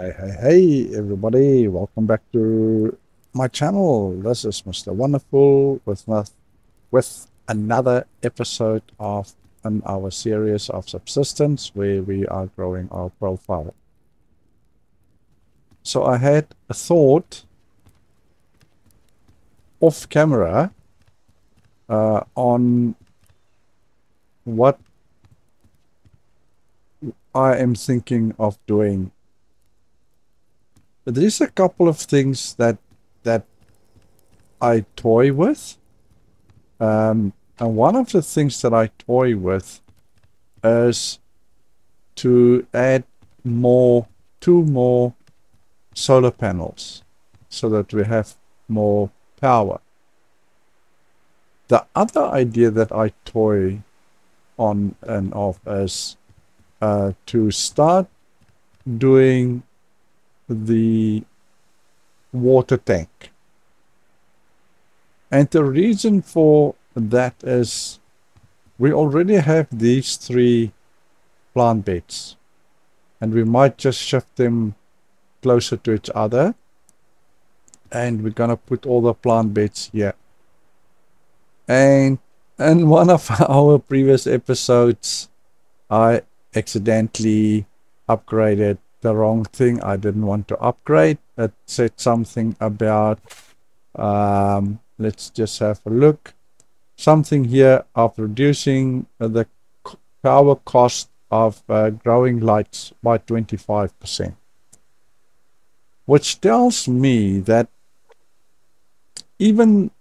Hey, everybody, welcome back to my channel. This is Mr. Wonderful with another episode of our series of subsistence where we are growing our profile. So I had a thought off camera on what I am thinking of doing. There's a couple of things that I toy with. And one of the things that I toy with is to add two more solar panels so that we have more power. The other idea that I toy on and off is to start doing the water tank. And the reason for that is we already have these three plant beds, and we might just shift them closer to each other, and we're gonna put all the plant beds here. And in one of our previous episodes, I accidentally upgraded the wrong thing. I didn't want to upgrade. It said something about let's just have a look. Something here of reducing the power cost of growing lights by 25%. Which tells me that even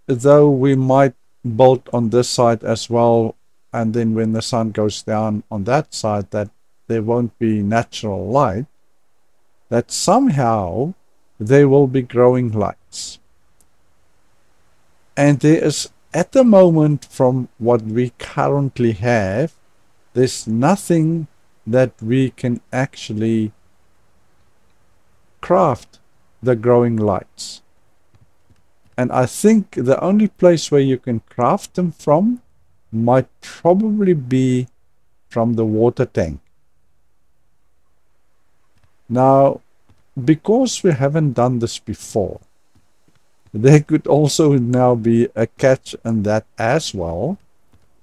though we might build on this side as well, and then when the sun goes down on that side, that there won't be natural light, that somehow there will be growing lights. And there is, at the moment, from what we currently have, there's nothing that we can actually craft the growing lights. And I think the only place where you can craft them from might probably be from the water tank. Now, because we haven't done this before, there could also now be a catch in that as well,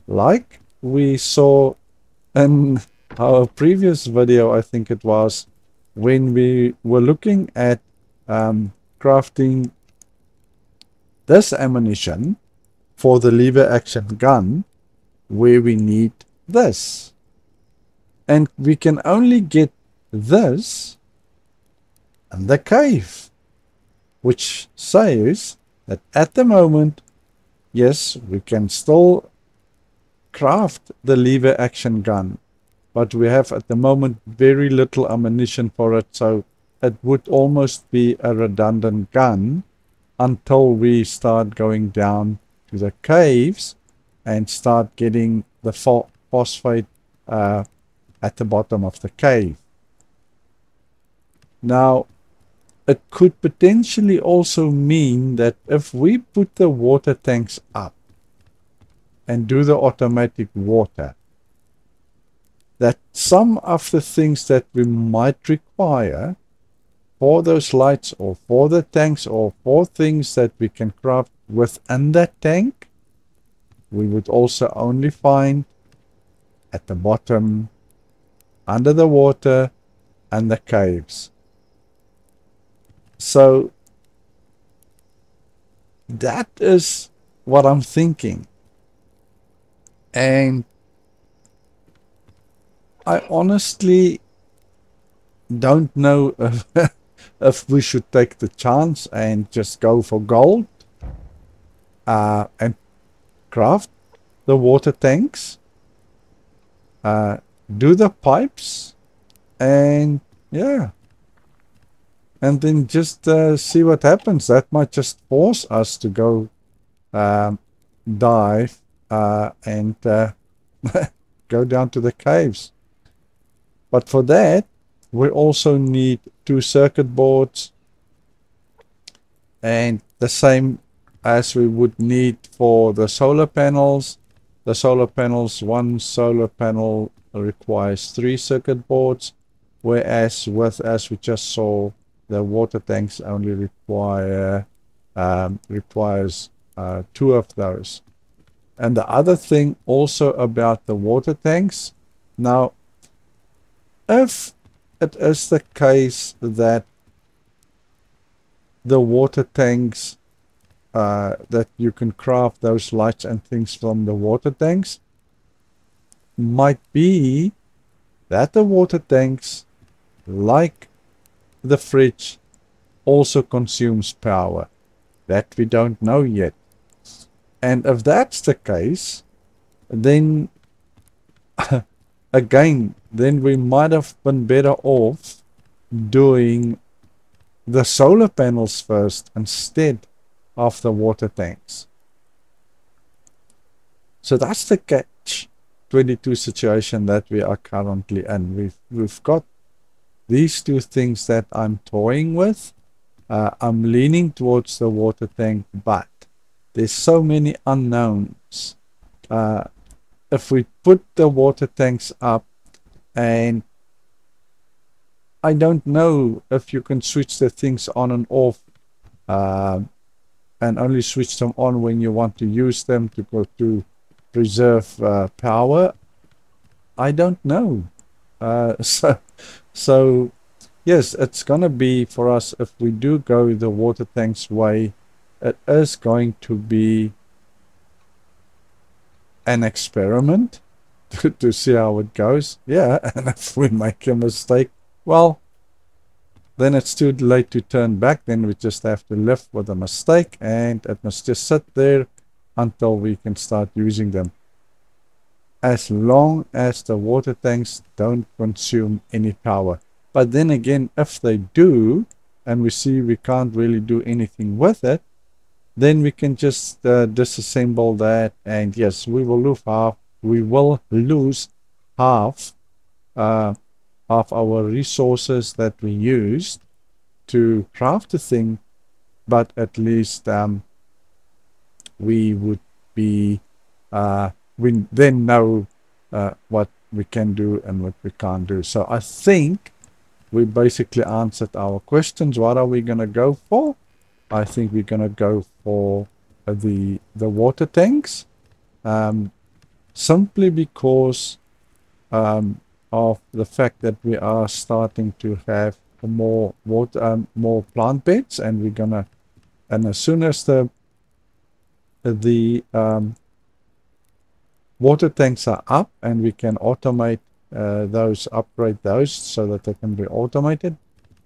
like we saw in our previous video, I think it was, when we were looking at crafting this ammunition for the lever action gun, where we need this. And we can only get this in the cave. Which says that at the moment, yes, we can still craft the lever action gun, but we have at the moment very little ammunition for it, so it would almost be a redundant gun until we start going down to the caves and start getting the phosphate at the bottom of the cave. Now, it could potentially also mean that if we put the water tanks up and do the automatic water, that some of the things that we might require for those lights or for the tanks or for things that we can craft within that tank, we would also only find at the bottom, under the water, and the caves. So that is what I'm thinking. And I honestly don't know if we should take the chance and just go for gold and craft the water tanks, do the pipes, and yeah. And then just see what happens. That might just force us to go dive and go down to the caves. But for that, we also need 2 circuit boards. And the same as we would need for the solar panels. The solar panels, one solar panel requires 3 circuit boards. whereas with, as we just saw, the water tanks only requires two of those. And the other thing also about the water tanks, now, if it is the case that the water tanks, that you can craft those lights and things from the water tanks, might be that the water tanks, like the fridge, also consumes power. That we don't know yet. And if that's the case, then again, then we might have been better off doing the solar panels first instead of the water tanks. So that's the catch 22 situation that we are currently in. We've got these two things that I'm toying with. I'm leaning towards the water tank, but there's so many unknowns. If we put the water tanks up, and I don't know if you can switch the things on and off, and only switch them on when you want to use them to go to preserve power. I don't know. So yes, it's gonna be for us, if we do go the water tanks way, it is going to be an experiment to see how it goes. Yeah, and if we make a mistake, well, then it's too late to turn back. Then we just have to live with a mistake, and it must just sit there until we can start using them. As long as the water tanks don't consume any power. But then again, if they do, and we see we can't really do anything with it, then we can just disassemble that, and yes, we will lose half of our resources that we used to craft the thing, but at least we would be we then know what we can do and what we can't do. So I think we basically answered our questions. What are we going to go for? I think we're going to go for the water tanks, simply because of the fact that we are starting to have more more plant beds, and we're gonna, and as soon as the water tanks are up and we can automate those, upgrade those so that they can be automated.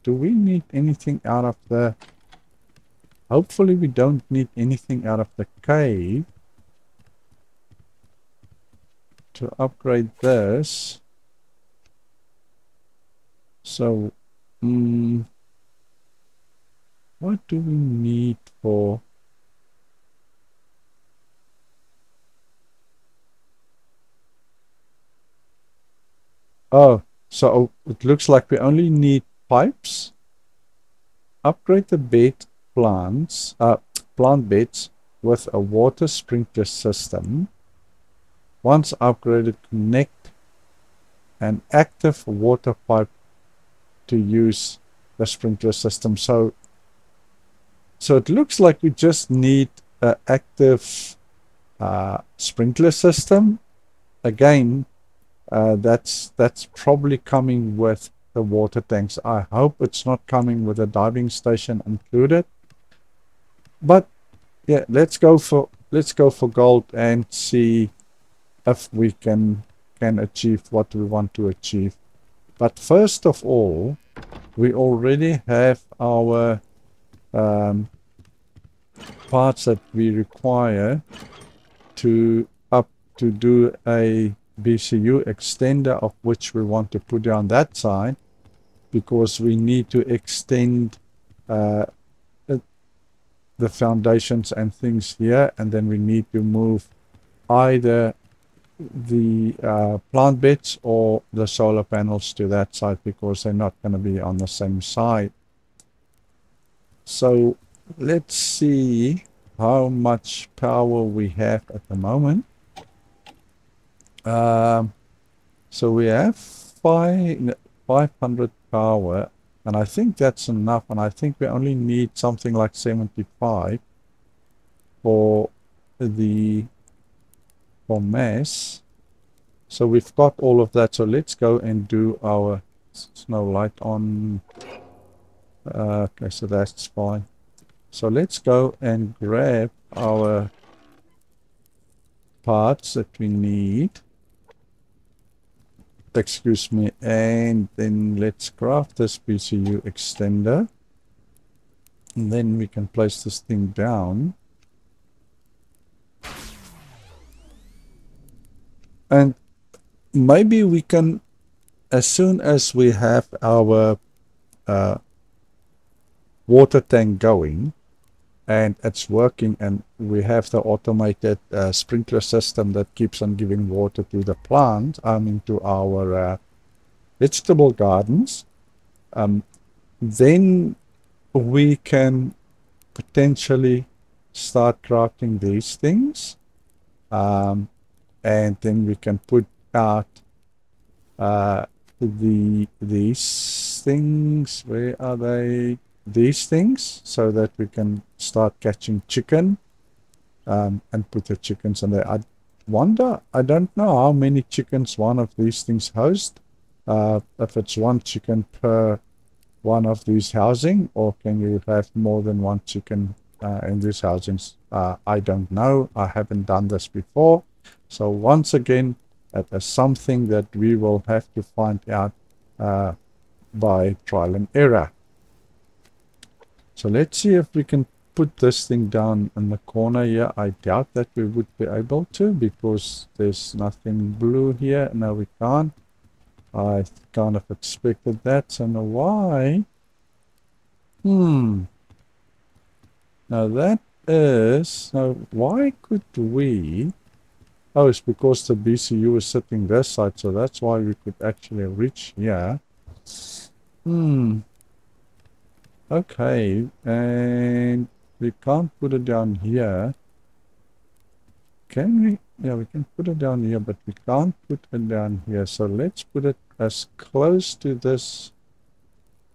Do we need anything out of the... Hopefully we don't need anything out of the cave to upgrade this. So, what do we need for... Oh, so it looks like we only need pipes. Upgrade the bed plant beds with a water sprinkler system. Once upgraded, connect an active water pipe to use the sprinkler system. So it looks like we just need an active sprinkler system. Again, that's probably coming with the water tanks. I hope it's not coming with a diving station included. But yeah, let's go for gold and see if we can achieve what we want to achieve. But first of all, we already have our parts that we require to do a BCU extender, of which we want to put on that side, because we need to extend the foundations and things here, and then we need to move either the plant beds or the solar panels to that side, because they're not going to be on the same side. So let's see how much power we have at the moment. So we have 5, 500 power, and I think that's enough, and I think we only need something like 75 for the for mass. So we've got all of that. So let's go and do our snow light on. Okay, so that's fine. So let's go and grab our parts that we need. Excuse me. And then let's craft this BCU extender. And then we can place this thing down. And maybe we can, as soon as we have our water tank going, and it's working, and we have the automated sprinkler system that keeps on giving water to the plant, to our vegetable gardens, then we can potentially start crafting these things, and then we can put out these things. Where are they? These things, so that we can start catching chicken, and put the chickens in there. I wonder, I don't know how many chickens one of these things host. If it's one chicken per one of these housing, or can you have more than one chicken in these housings? I don't know. I haven't done this before. So once again, that is something that we will have to find out by trial and error. So let's see if we can put this thing down in the corner here. I doubt that we would be able to, because there's nothing blue here. No, we can't. I kind of expected that. So now why? Now that is... Now why could we... Oh, it's because the BCU is sitting this side, so that's why we could actually reach here. Okay, and we can't put it down here. Can we? Yeah, we can put it down here, but we can't put it down here. So let's put it as close to this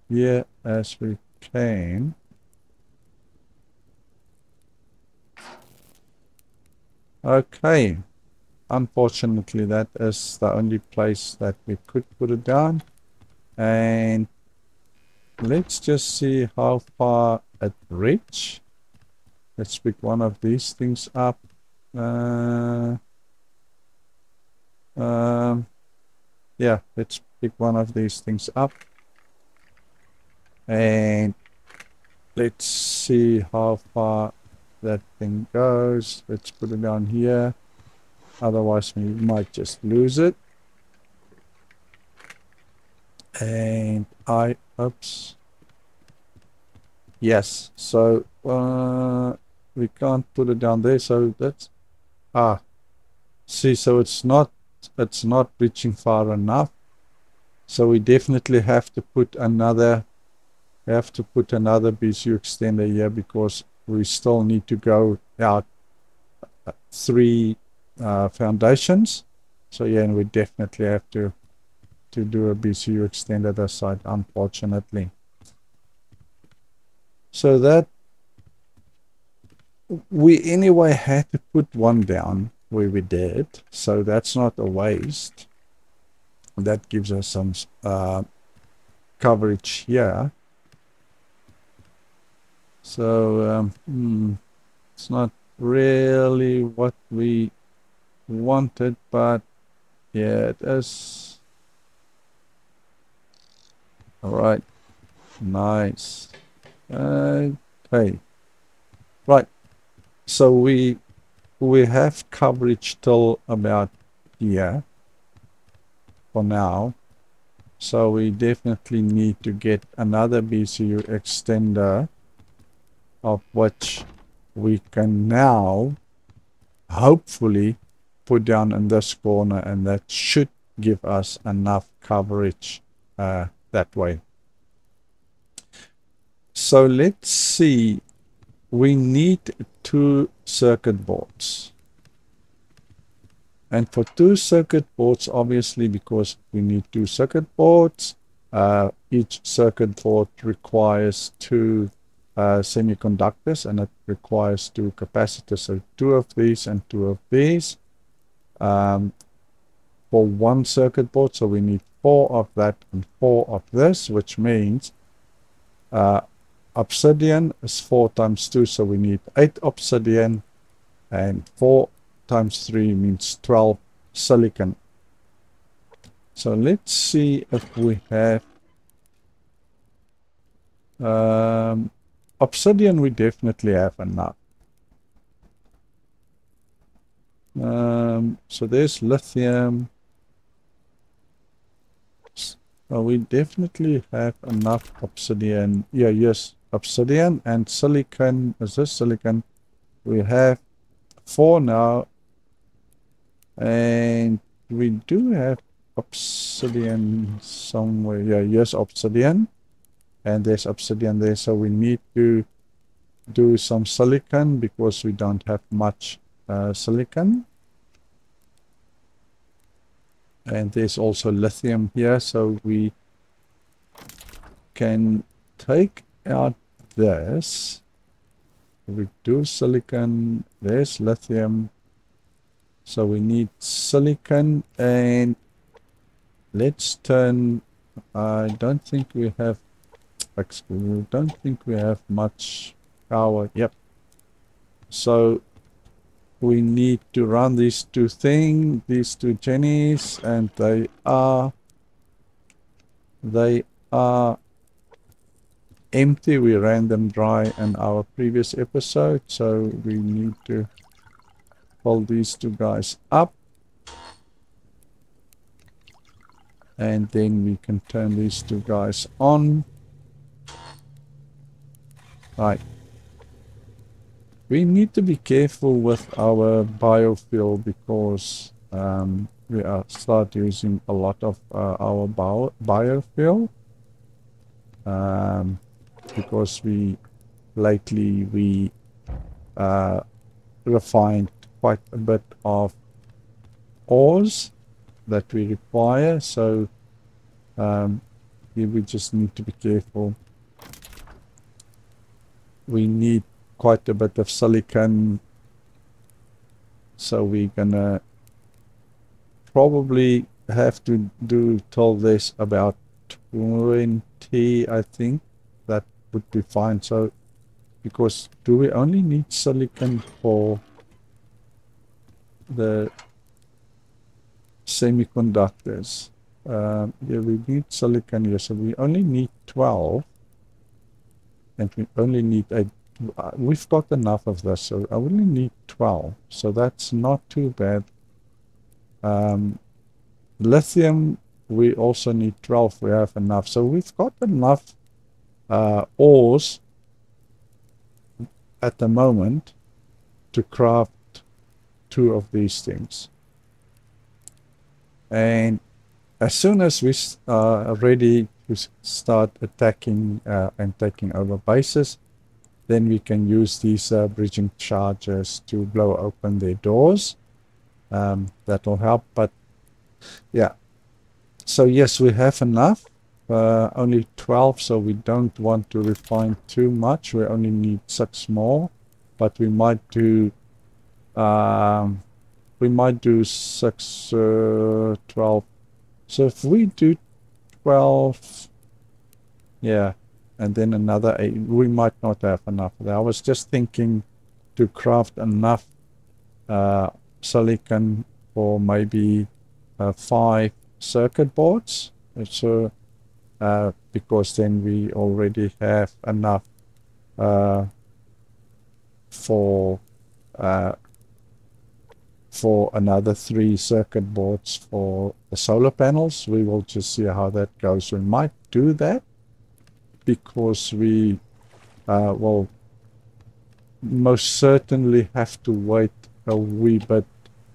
here as we can. Okay. Unfortunately, that is the only place that we could put it down. And let's just see how far it reaches. Let's pick one of these things up. Yeah, let's pick one of these things up. And let's see how far that thing goes. Let's put it down here. Otherwise, we might just lose it. And oops. Yes, so we can't put it down there. So that's, see, so it's not reaching far enough. So we definitely have to put another BCU extender here, because we still need to go out 3 foundations. So yeah, and we definitely have to do a BCU extender this side, unfortunately. So that we anyway had to put one down where we did, so that's not a waste. That gives us some coverage here. So it's not really what we wanted, but yeah, it is. All right, nice. Okay, right. So we have coverage till about here for now. So we definitely need to get another BCU extender, of which we can now hopefully put down in this corner, and that should give us enough coverage that way. So let's see, we need 2 circuit boards. And for 2 circuit boards, obviously, because we need 2 circuit boards, Each circuit board requires two semiconductors, and it requires two capacitors, so two of these and two of these for one circuit board. So we need four of that and four of this, which means obsidian is 4 times 2, so we need 8 obsidian, and 4 times 3 means 12 silicon. So let's see if we have obsidian. We definitely have enough. So there's lithium. We definitely have enough obsidian. Yeah, yes, obsidian and silicon. Is this silicon? We have 4 now, and we do have obsidian somewhere. Yeah, yes, obsidian, and there's obsidian there. So we need to do some silicon because we don't have much silicon. And there's also lithium here, so we can take out this, reduce silicon. There's lithium, so we need silicon, and let's turn. I don't think we have much power. Yep, so we need to run these two jennies, and they are empty. We ran them dry in our previous episode, so we need to pull these two guys up, and then we can turn these two guys on. Right. We need to be careful with our biofuel because we start using a lot of our biofuel because lately we refined quite a bit of ores that we require, so here we just need to be careful. We need quite a bit of silicon, so we're gonna probably have to do till this about 20, I think. That would be fine. So because do we only need silicon for the semiconductors? Yeah, we need silicon here, so we only need 12, and we only need we've got enough of this, so I only need 12, so that's not too bad. Lithium, we also need 12. We have enough, so we've got enough ores at the moment to craft 2 of these things. And as soon as we are ready to start attacking and taking over bases, then we can use these bridging charges to blow open their doors. That will help, but yeah. So yes, we have enough. Only 12, so we don't want to refine too much. We only need 6 more, but we might do 6, 12. So if we do 12, yeah, and then another 8, we might not have enough. I was just thinking to craft enough silicon for maybe 5 circuit boards. So because then we already have enough for another 3 circuit boards for the solar panels. We will just see how that goes. We might do that because we will most certainly have to wait a wee bit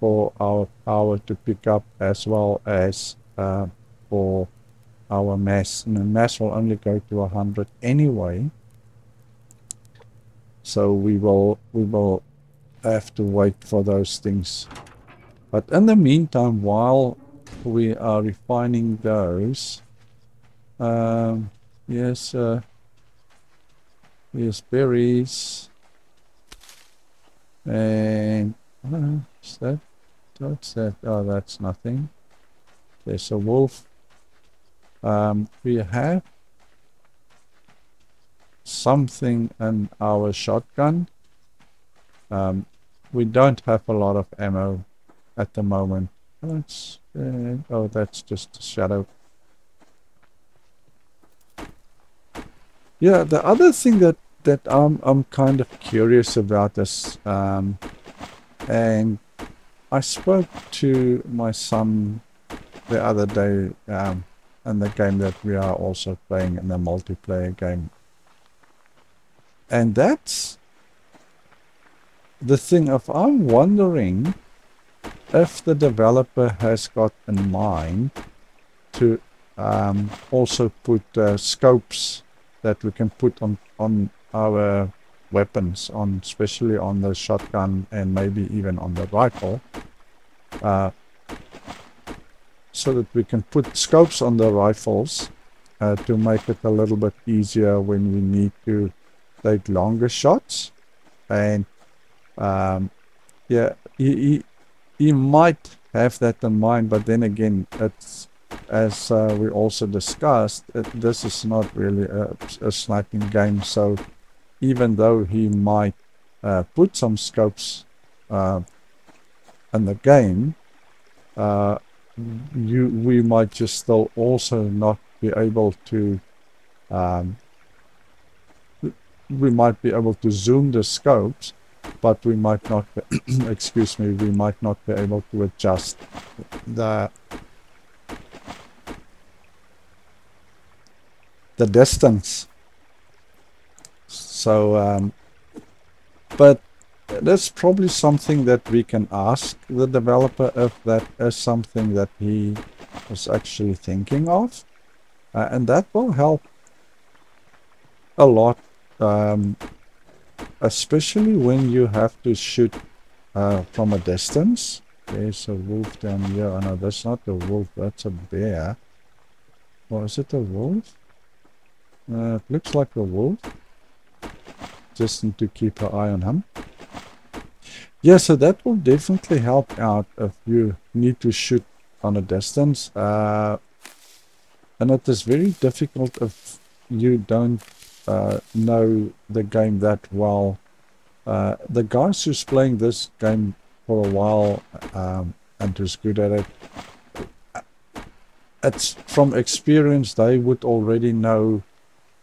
for our power to pick up, as well as for our mass. And the mass will only go to 100 anyway, so we will have to wait for those things. But in the meantime, while we are refining those, Um, yes, here's berries. And is that, what's that? Oh, that's nothing. There's a wolf. We have something in our shotgun. We don't have a lot of ammo at the moment. That's, oh, that's just a shadow. Yeah, the other thing that I'm kind of curious about is, and I spoke to my son the other day, in the game that we are also playing in the multiplayer game, and that's the thing of I'm wondering if the developer has got in mind to also put scopes that we can put on our weapons, on especially on the shotgun and maybe even on the rifle, uh, so that we can put scopes on the rifles to make it a little bit easier when we need to take longer shots. And yeah, he might have that in mind, but then again, it's, as we also discussed, this is not really a sniping game. So even though he might put some scopes in the game, we might just still also not be able to, um, we might be able to zoom the scopes, but we might not be, excuse me, we might not be able to adjust the distance. So but that's probably something that we can ask the developer if that is something that he is actually thinking of, and that will help a lot, especially when you have to shoot from a distance. There's a wolf down here. Oh no, that's not a wolf, that's a bear. Or is it a wolf? It looks like a wolf. Just need to keep an eye on him. Yeah, so that will definitely help out if you need to shoot on a distance. And it is very difficult if you don't know the game that well. The guys who's playing this game for a while and who's good at it, it's from experience, they would already know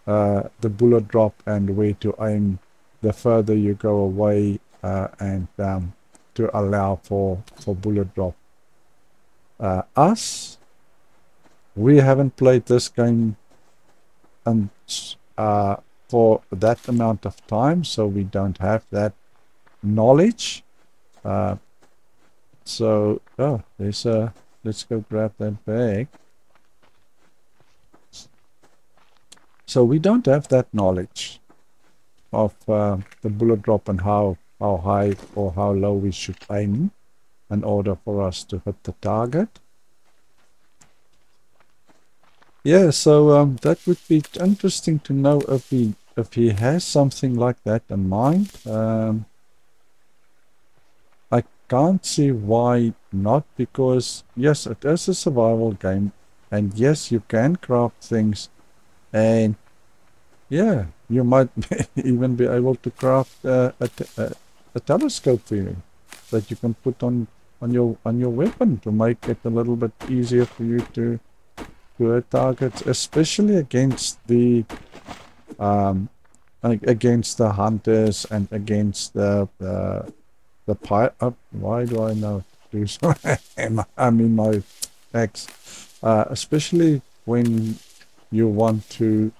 the bullet drop and where to aim the further you go away, and to allow for bullet drop. Us, we haven't played this game and for that amount of time, so we don't have that knowledge. So oh, there's a, let's go grab that bag. So we don't have that knowledge of the bullet drop and how high or how low we should aim in order for us to hit the target. Yeah, so that would be interesting to know if he has something like that in mind. I can't see why not, because yes, it is a survival game, and yes, you can craft things, and yeah, you might even be able to craft a telescope for you that you can put on your weapon to make it a little bit easier for you to hit targets, especially against the against the hunters and against the why do I know? I'm in my X, especially when you want to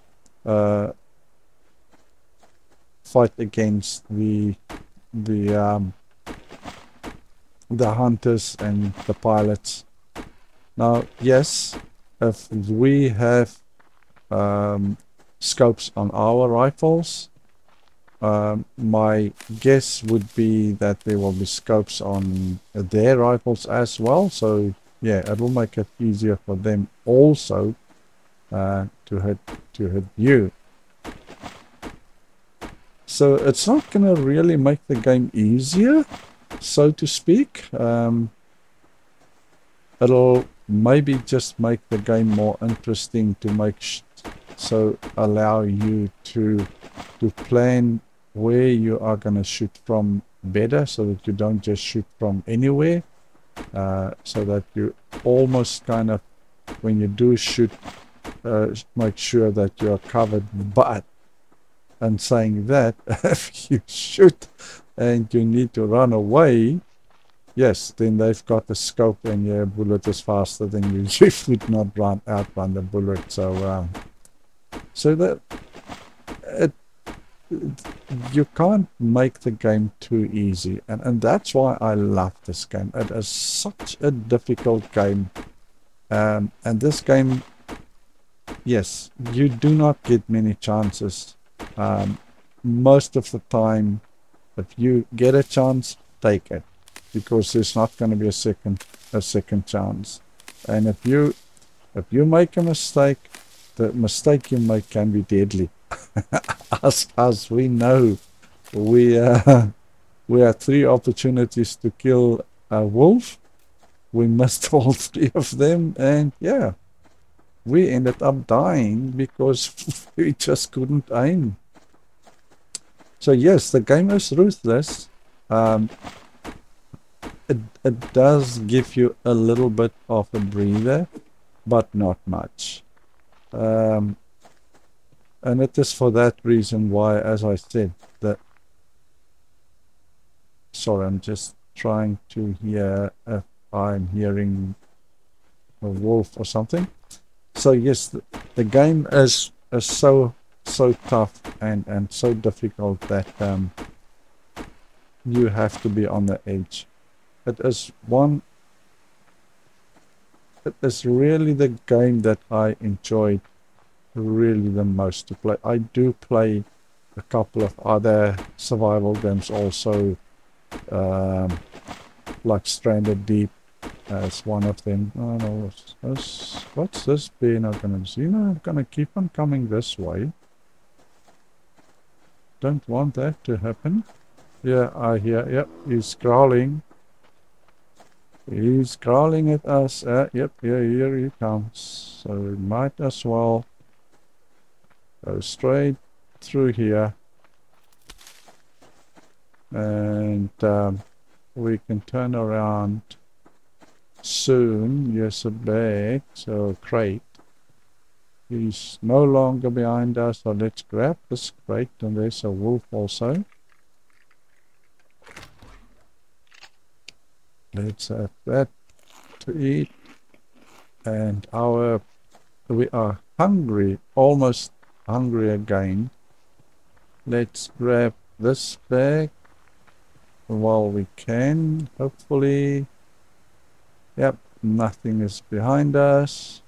fight against the hunters and the pilots. Now, yes, if we have scopes on our rifles, my guess would be that there will be scopes on their rifles as well. So yeah, it will make it easier for them also to hit you. So it's not going to really make the game easier, so to speak. It'll maybe just make the game more interesting to so allow you to plan where you are going to shoot from better, so that you don't just shoot from anywhere, so that you almost kind of, when you do shoot, make sure that you're covered. But and saying that, if you shoot and you need to run away, yes, then they've got the scope and your bullet is faster than you. You would not outrun the bullet. So that you can't make the game too easy, and that's why I love this game. It is such a difficult game, and this game, yes, you do not get many chances. Most of the time, if you get a chance, take it, because there's not going to be a second chance. And if you make a mistake, the mistake you make can be deadly. as we know, we had 3 opportunities to kill a wolf. We missed all 3 of them, and yeah, we ended up dying because we just couldn't aim. So yes, the game is ruthless. It does give you a little bit of a breather, but not much. And it is for that reason why, as I said, that... Sorry, I'm just trying to hear if I'm hearing a wolf or something. So yes, the game is so tough and so difficult that you have to be on the edge. It is really the game that I enjoyed really the most to play. I do play a couple of other survival games also, like Stranded Deep as one of them. Oh no, what's this bear not gonna do? I'm gonna keep on coming this way. Don't want that to happen. Yeah, I hear. Yep, he's growling. He's growling at us. Yep, yeah, here he comes. So we might as well go straight through here. And we can turn around soon. Yes, a bag. So a crate. He's no longer behind us. So let's grab this crate. And there's a wolf also. Let's have that to eat. And we are hungry, almost hungry again. Let's grab this bag while we can, hopefully. Yep, nothing is behind us.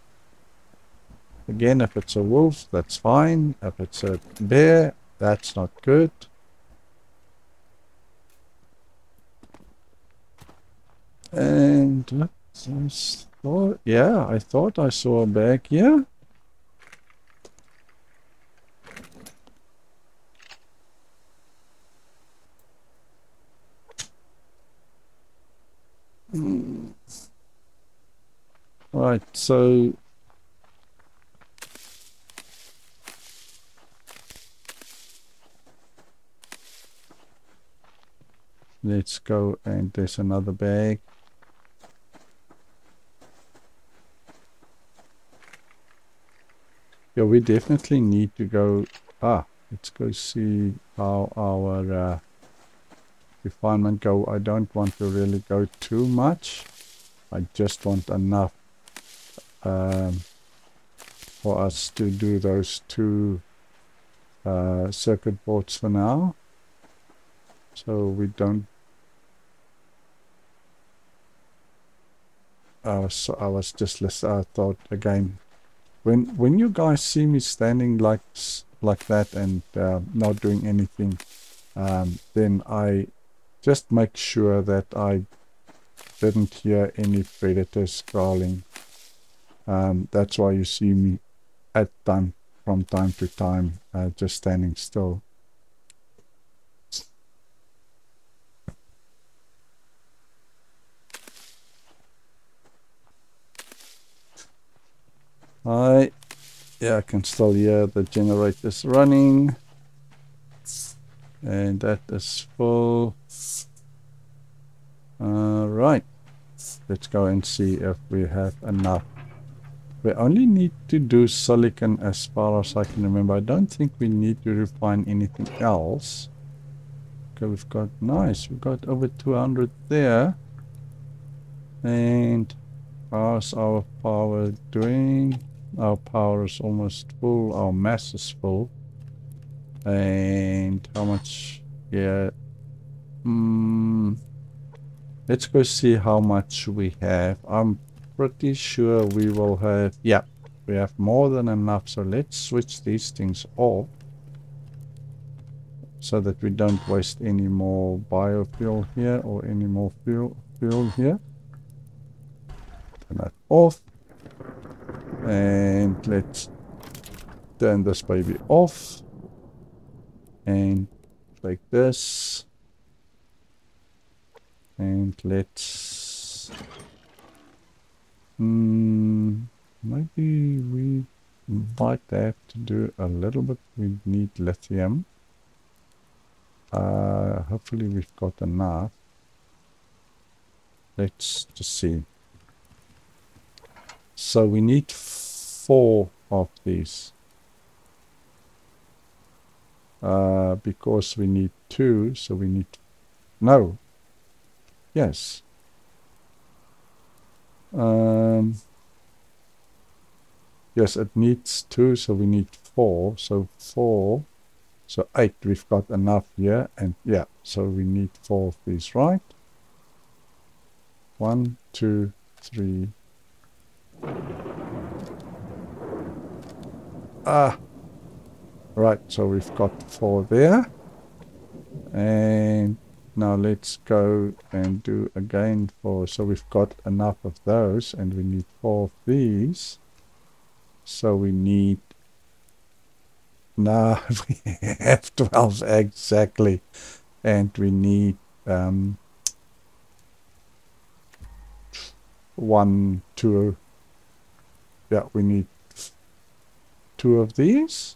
Again, if it's a wolf, that's fine. If it's a bear, that's not good. And I thought I saw a bag here. Right, so let's go, and there's another bag. Yeah, we definitely need to go. Let's go see how our refinement go. I don't want to really go too much. I just want enough for us to do those 2 circuit boards for now. So we don't... so I was just listening. I thought again, when you guys see me standing like that and not doing anything, then I just make sure that I didn't hear any predators growling. That's why you see me from time to time, just standing still. Yeah, I can still hear the generators running. And that is full. Right. Let's go and see if we have enough. We only need to do silicon as far as I can remember. I don't think we need to refine anything else. Okay, we've got, nice. We've got over 200 there. And how's our power doing? Our power is almost full. Our mass is full. And how much? Yeah. Let's go see how much we have. I'm pretty sure we will have, yeah, we have more than enough. So let's switch these things off so that we don't waste any more biofuel here or any more fuel here. Turn that off. And let's turn this baby off. And like this. And let's... maybe we might have to do a little bit. We need lithium. Hopefully we've got enough. Let's just see. So we need 4 of these. Because we need 2, so we need... No. Yes. Yes, it needs 2, so we need 4. So 4. So 8, we've got enough here. And yeah, so we need 4 of these, right? 1, 2, 3. Right, so we've got 4 there. And now let's go and do again 4. So we've got enough of those, and we need 4 of these. So we need... Now we have 12 exactly. And we need 1, 2. Yeah, we need 2 of these.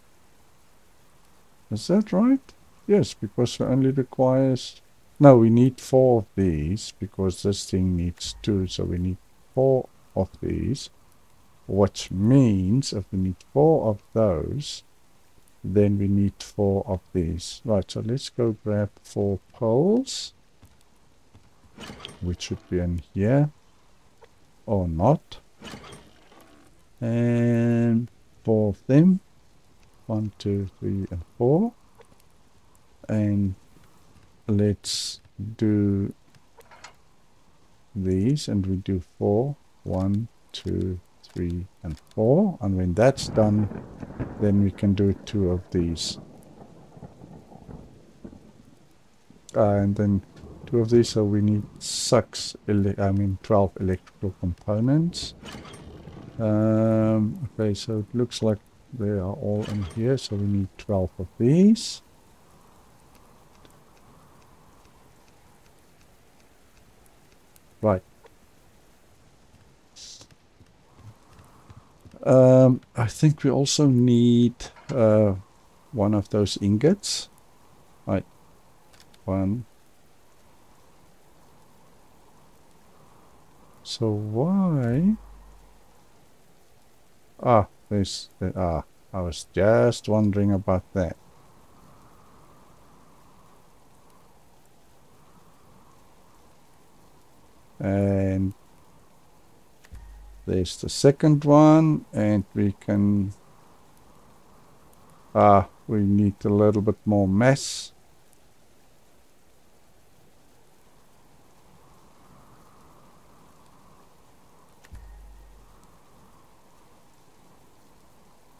Is that right? Yes, because it only requires... No, we need 4 of these because this thing needs 2. So we need 4 of these. Which means if we need 4 of those, then we need 4 of these. Right, so let's go grab 4 poles, which should be in here, or not. And 4 of them. 1, 2, 3, and 4. And let's do these, and we do 4. 1, 2, 3, and 4. And when that's done, then we can do 2 of these. And then 2 of these, so we need 12 electrical components. Okay, so it looks like they are all in here, so we need 12 of these. Right. I think we also need one of those ingots. Right. 1. So why? I was just wondering about that. And there's the second one, and we can... we need a little bit more mass.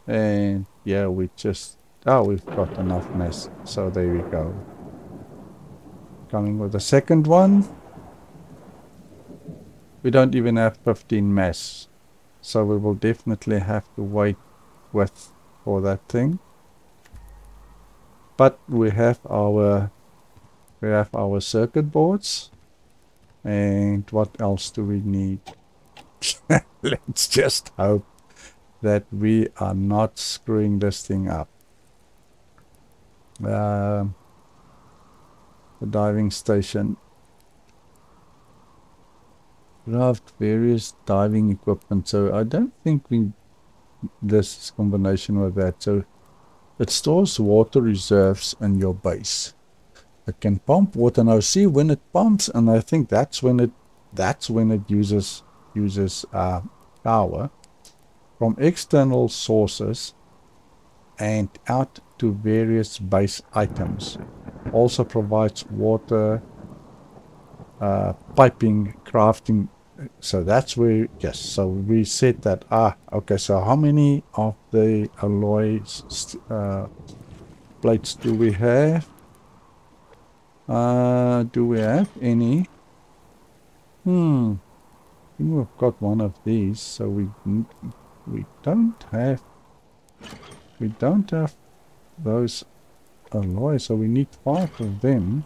And yeah, we've got enough mass. So there we go. Coming with the second one. We don't even have 15 mass. So we will definitely have to wait with for that thing. But we have our circuit boards. And what else do we need? Let's just hope that we are not screwing this thing up. The diving station. Craft various diving equipment. So I don't think this is combination with that. So it stores water reserves in your base. It can pump water. Now see when it pumps, and I think that's when it uses power from external sources and out to various base items. Also provides water piping, crafting. So that's where, yes, so we said that. Okay, so how many of the alloy plates do we have? Do we have any? I think we've got one of these, so we don't have those alloys, so we need 5 of them.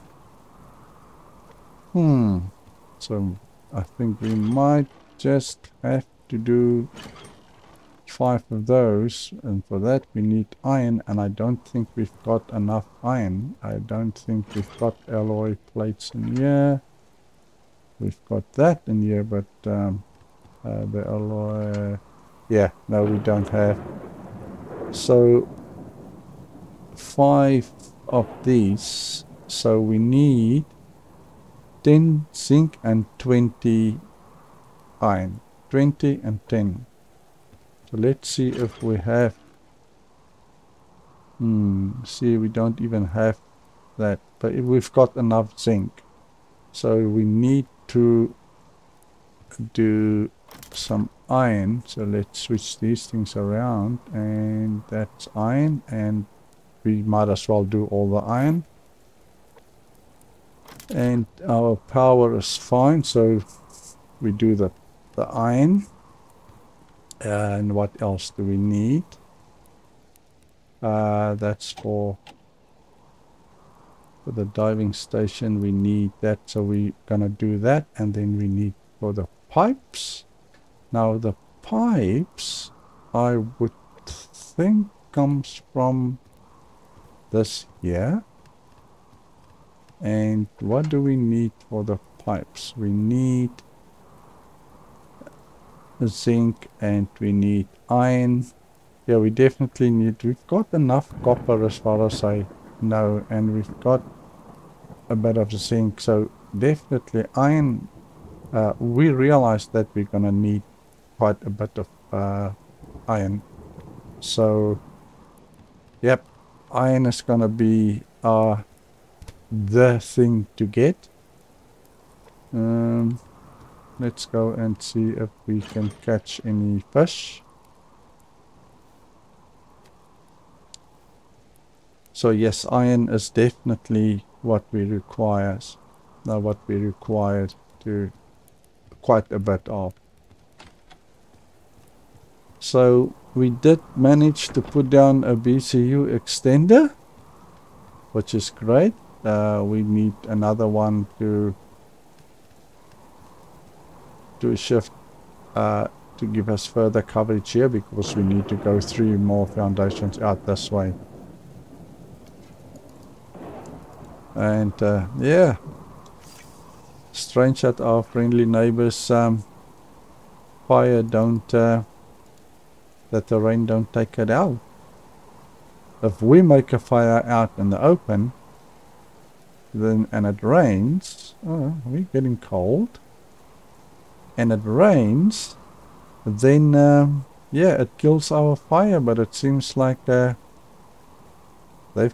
So I think we might just have to do 5 of those, and for that we need iron, and I don't think we've got enough iron. I don't think we've got alloy plates in here. We've got that in here, but the alloy, yeah, no, we don't have. So 5 of these, so we need 10 zinc and 20 iron. 20 and 10. So let's see if we have. See, we don't even have that, but we've got enough zinc. So we need to do some iron. So let's switch these things around, and that's iron, and we might as well do all the iron. And our power is fine, so we do the iron. And what else do we need? That's for the diving station. We need that, so we're gonna do that. And then we need for the pipes. Now the pipes, I would think, comes from this here. And what do we need for the pipes? We need zinc and we need iron. Yeah, we definitely need. We've got enough copper as far as I know, and we've got a bit of zinc, so definitely iron. We realized that we're gonna need quite a bit of iron, so yep, iron is gonna be the thing to get. Let's go and see if we can catch any fish. So yes, iron is definitely what we require. What we required to quite a bit of. So we did manage to put down a BCU extender, which is great. We need another one to shift to give us further coverage here, because we need to go 3 more foundations out this way. And yeah, strange that our friendly neighbors fire don't that the rain don't take it out. If we make a fire out in the open, then and it rains, we're getting cold, and it rains, then yeah, it kills our fire. But it seems like they've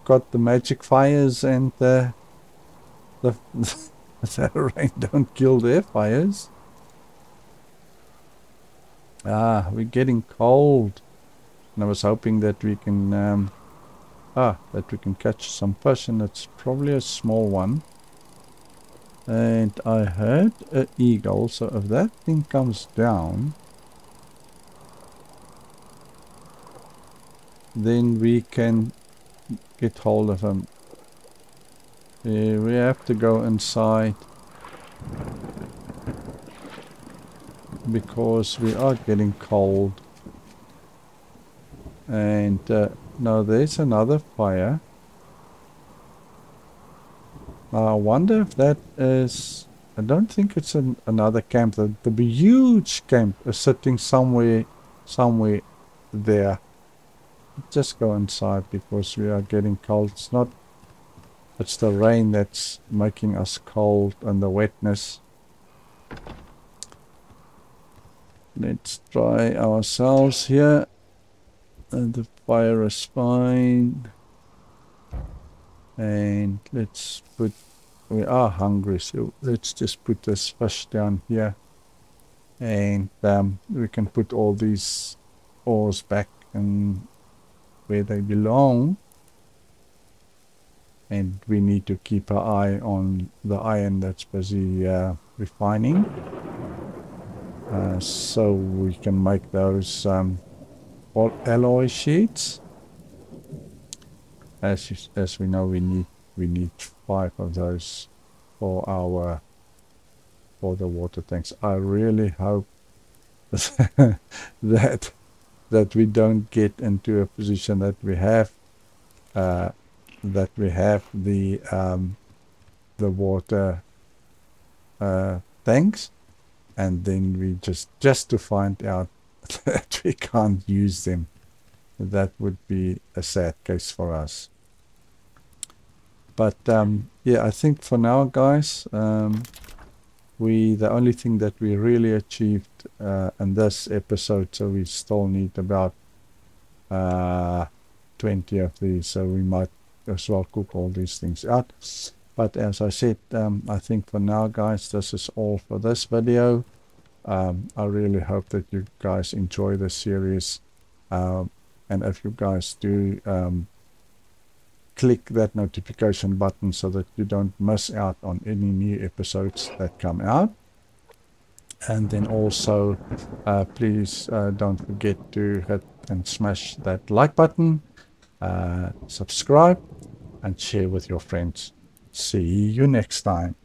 got the magic fires, and the rain don't kill their fires. We're getting cold, and I was hoping that we can catch some fish, and it's probably a small one. And I heard an eagle, so if that thing comes down, then we can get hold of him. We have to go inside because we are getting cold. And no, there's another fire. I wonder if that is... I don't think it's another camp. The huge camp is sitting somewhere there. Just go inside because we are getting cold. It's not... It's the rain that's making us cold and the wetness. Let's try ourselves here. And the fire is fine. And let's put... We are hungry, so let's just put this fish down here. And we can put all these ores back in where they belong. And we need to keep our eye on the iron that's busy refining. So we can make those alloy sheets. As we know, we need 5 of those for the water tanks. I really hope that we don't get into a position that we have the water tanks, and then we just to find out that we can't use them. That would be a sad case for us. But yeah, I think for now, guys, the only thing that we really achieved in this episode, so we still need about 20 of these, so we might as well cook all these things out. But as I said, I think for now, guys, this is all for this video. I really hope that you guys enjoy this series, and if you guys do, click that notification button so that you don't miss out on any new episodes that come out. And then also please don't forget to hit and smash that like button, subscribe, and share with your friends. See you next time.